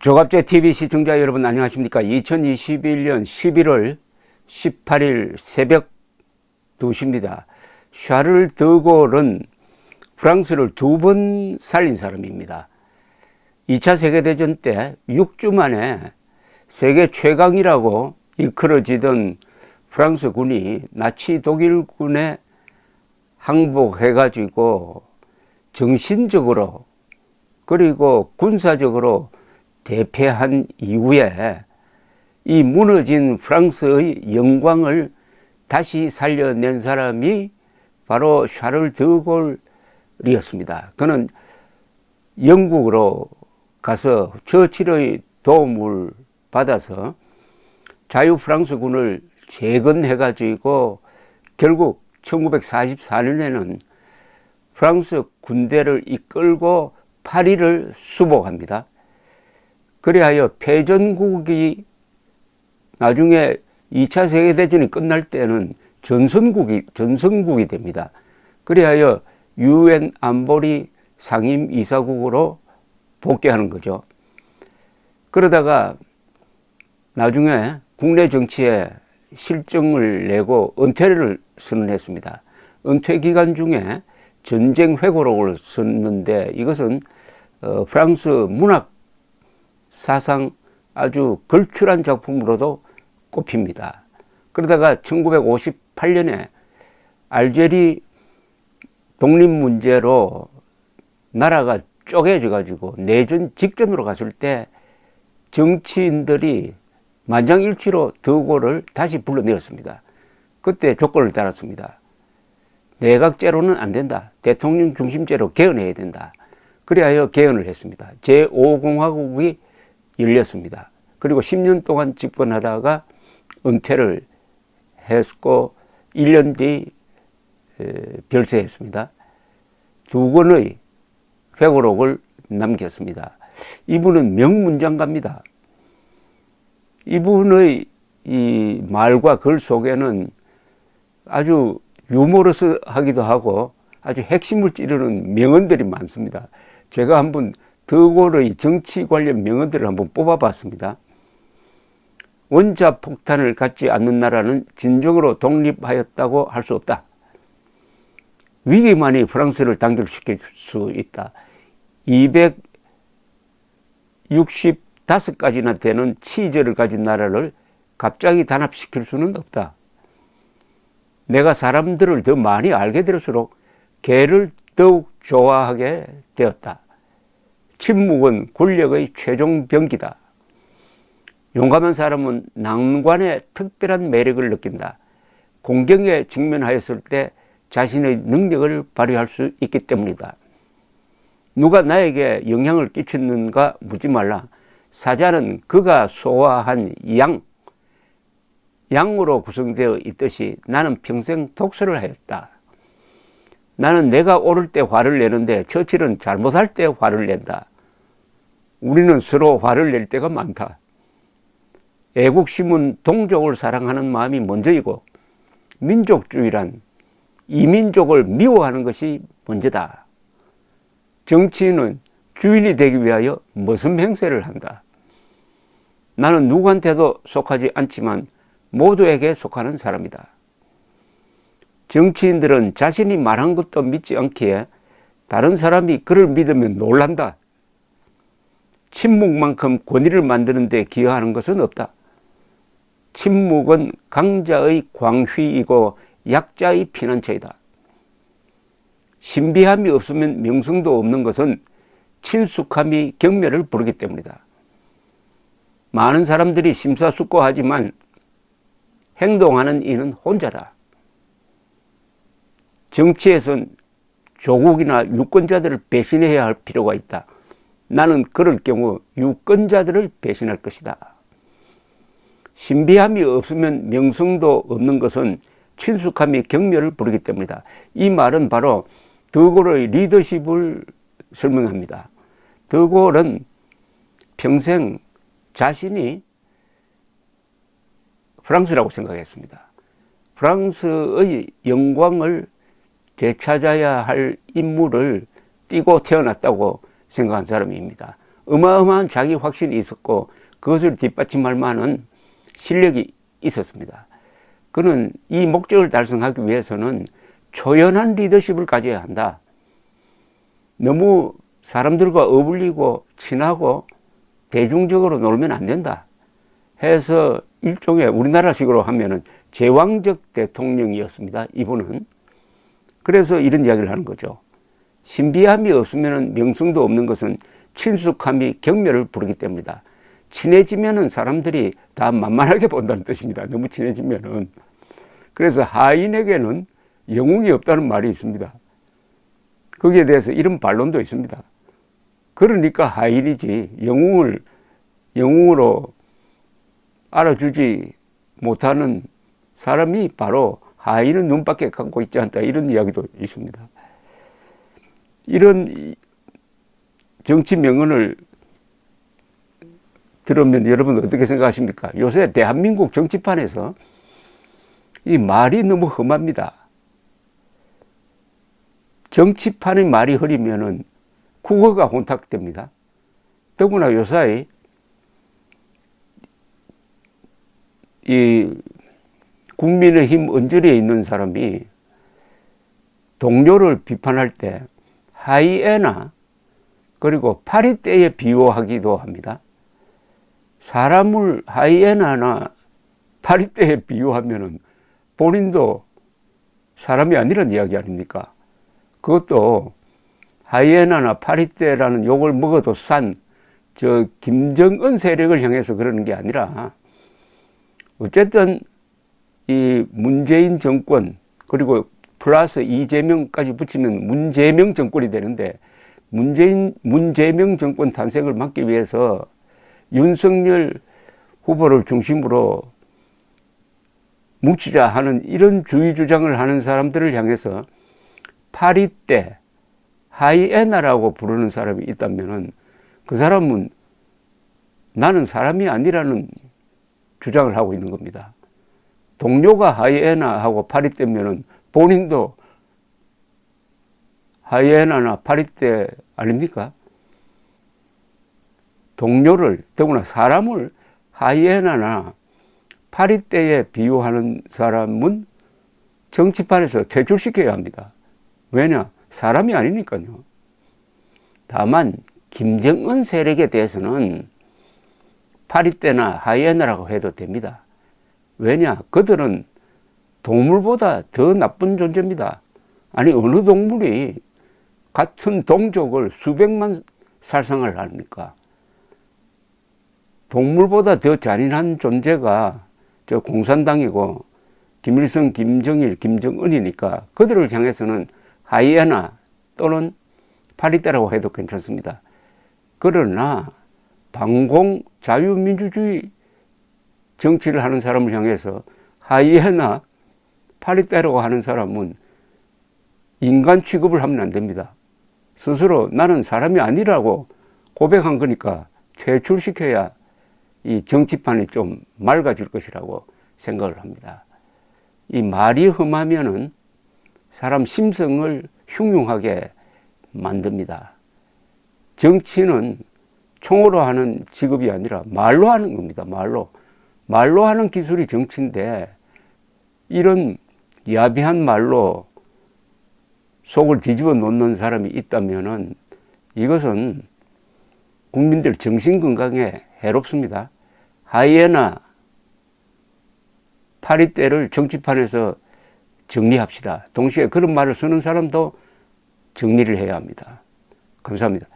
조갑제 TV 시청자 여러분 안녕하십니까? 2021년 11월 18일 새벽 2시입니다. 샤를 드골은 프랑스를 2번 살린 사람입니다. 2차 세계대전 때 6주 만에 세계 최강이라고 일컬어지던 프랑스 군이 나치 독일군에 항복해가지고 정신적으로 그리고 군사적으로 대패한 이후에 이 무너진 프랑스의 영광을 다시 살려낸 사람이 바로 샤를 드골이었습니다. 그는 영국으로 가서 처칠의 도움을 받아서 자유 프랑스군을 재건해 가지고 결국 1944년에는 프랑스 군대를 이끌고 파리를 수복합니다. 그리하여 패전국이 나중에 2차 세계대전이 끝날 때는 전성국이 됩니다. 그리하여 UN 안보리 상임이사국으로 복귀하는 거죠. 그러다가 나중에 국내 정치에 실정을 내고 은퇴를 선언했습니다. 은퇴 기간 중에 전쟁 회고록을 썼는데 이것은 프랑스 문학 사상 아주 걸출한 작품으로도 꼽힙니다. 그러다가 1958년에 알제리 독립 문제로 나라가 쪼개져 가지고 내전 직전으로 갔을 때 정치인들이 만장일치로 드골을 다시 불러내었습니다. 그때 조건을 달았습니다. 내각제로는 안 된다. 대통령 중심제로 개헌해야 된다. 그리하여 개헌을 했습니다. 제5공화국이 열렸습니다. 그리고 10년 동안 집권하다가 은퇴를 했고 1년 뒤 별세했습니다. 2권의 회고록을 남겼습니다. 이분은 명문장가입니다. 이분의 이 말과 글 속에는 아주 유머러스하기도 하고 아주 핵심을 찌르는 명언들이 많습니다. 제가 한번 드골의 정치 관련 명언들을 한번 뽑아봤습니다. 원자폭탄을 갖지 않는 나라는 진정으로 독립하였다고 할 수 없다. 위기만이 프랑스를 단결시킬 수 있다. 265가지나 되는 치즈를 가진 나라를 갑자기 단합시킬 수는 없다. 내가 사람들을 더 많이 알게 될수록 개를 더욱 좋아하게 되었다. 침묵은 권력의 최종 병기다. 용감한 사람은 난관에 특별한 매력을 느낀다. 공경에 직면하였을 때 자신의 능력을 발휘할 수 있기 때문이다. 누가 나에게 영향을 끼쳤는가 묻지 말라. 사자는 그가 소화한 양으로 구성되어 있듯이 나는 평생 독서를 하였다. 나는 내가 옳을 때 화를 내는데 처칠은 잘못할 때 화를 낸다. 우리는 서로 화를 낼 때가 많다. 애국심은 동족을 사랑하는 마음이 먼저이고 민족주의란 이민족을 미워하는 것이 먼저다. 정치인은 주인이 되기 위하여 무슨 행세를 한다. 나는 누구한테도 속하지 않지만 모두에게 속하는 사람이다. 정치인들은 자신이 말한 것도 믿지 않기에 다른 사람이 그를 믿으면 놀란다. 침묵만큼 권위를 만드는 데 기여하는 것은 없다. 침묵은 강자의 광휘이고 약자의 피난처이다. 신비함이 없으면 명성도 없는 것은 친숙함이 경멸을 부르기 때문이다. 많은 사람들이 심사숙고하지만 행동하는 이는 혼자다. 정치에선 조국이나 유권자들을 배신해야 할 필요가 있다. 나는 그럴 경우 유권자들을 배신할 것이다. 신비함이 없으면 명성도 없는 것은 친숙함이 경멸을 부르기 때문이다. 이 말은 바로 드골의 리더십을 설명합니다. 드골은 평생 자신이 프랑스라고 생각했습니다. 프랑스의 영광을 되찾아야 할 임무를 띠고 태어났다고 생각한 사람입니다. 어마어마한 자기 확신이 있었고 그것을 뒷받침할 만한 실력이 있었습니다. 그는 이 목적을 달성하기 위해서는 초연한 리더십을 가져야 한다. 너무 사람들과 어울리고 친하고 대중적으로 놀면 안 된다 해서 일종의 우리나라식으로 하면은 제왕적 대통령이었습니다. 이분은. 그래서 이런 이야기를 하는 거죠. 신비함이 없으면 명성도 없는 것은 친숙함이 경멸을 부르기 때문이다. 친해지면은 사람들이 다 만만하게 본다는 뜻입니다. 너무 친해지면은. 그래서 하인에게는 영웅이 없다는 말이 있습니다. 거기에 대해서 이런 반론도 있습니다. 그러니까 하인이지 영웅으로 알아주지 못하는 사람이 바로 하인은 눈밖에 갖고 있지 않다, 이런 이야기도 있습니다. 이런 정치 명언을 들으면 여러분 어떻게 생각하십니까? 요새 대한민국 정치판에서 이 말이 너무 험합니다. 정치판의 말이 흐리면은 국어가 혼탁됩니다. 더구나 요사이 이 국민의힘 언저리에 있는 사람이 동료를 비판할 때 하이에나 그리고 파리떼에 비유하기도 합니다. 사람을 하이에나나 파리떼에 비유하면은 본인도 사람이 아니란 이야기 아닙니까? 그것도 하이에나나 파리떼라는 욕을 먹어도 싼 저 김정은 세력을 향해서 그러는 게 아니라 어쨌든 이 문재인 정권 그리고 플러스 이재명까지 붙이면 문재명 정권이 되는데 문재명 정권 탄생을 막기 위해서 윤석열 후보를 중심으로 뭉치자 하는 이런 주의 주장을 하는 사람들을 향해서 파리떼, 하이에나라고 부르는 사람이 있다면은 그 사람은 나는 사람이 아니라는 주장을 하고 있는 겁니다. 동료가 하이에나하고 파리떼면은 본인도 하이에나나 파리떼 아닙니까? 동료를, 더구나 사람을 하이에나나 파리떼에 비유하는 사람은 정치판에서 퇴출시켜야 합니다. 왜냐? 사람이 아니니까요. 다만 김정은 세력에 대해서는 파리떼나 하이에나라고 해도 됩니다. 왜냐? 그들은 동물보다 더 나쁜 존재입니다. 아니 어느 동물이 같은 동족을 수백만 살상을 하니까. 동물보다 더 잔인한 존재가 저 공산당이고 김일성, 김정일, 김정은이니까 그들을 향해서는 하이에나 또는 파리떼라고 해도 괜찮습니다. 그러나 반공 자유민주주의 정치를 하는 사람을 향해서 하이에나, 파리떼라고 하는 사람은 인간 취급을 하면 안 됩니다. 스스로 나는 사람이 아니라고 고백한 거니까 퇴출시켜야 이 정치판이 좀 맑아질 것이라고 생각을 합니다. 이 말이 험하면은 사람 심성을 흉흉하게 만듭니다. 정치는 총으로 하는 직업이 아니라 말로 하는 겁니다. 말로 하는 기술이 정치인데 이런 야비한 말로 속을 뒤집어 놓는 사람이 있다면은 이것은 국민들 정신 건강에 해롭습니다. 하이에나, 파리떼를 정치판에서 정리합시다. 동시에 그런 말을 쓰는 사람도 정리를 해야 합니다. 감사합니다.